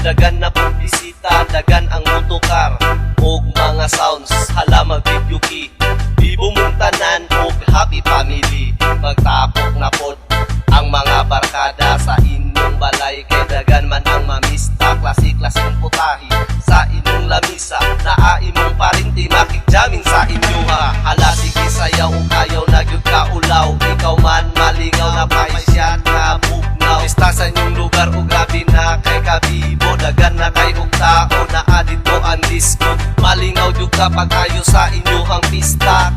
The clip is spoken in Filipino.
dagan na pagbisita, dagan ang motokar og mga sounds, hala mag-video key. Di bumuntanan og happy family, magtapok na pod ang mga barkada sa inyong balay. Kay dagan man ang mamista, klase-klaseng putahi sa inyong lamisa. Naai mong parinti, makikjamin sa inyo ha. Hala sige sayaw o kayaw, nagyod ka ulaw. Ikaw man malingaw na paisyat nga bugnaw. Pista sa inyong lugar o grabe na kay kabibo, dagan na kay og tao na adito ang disco. Malingaw jud ka pag ayo sa inyo ang pista.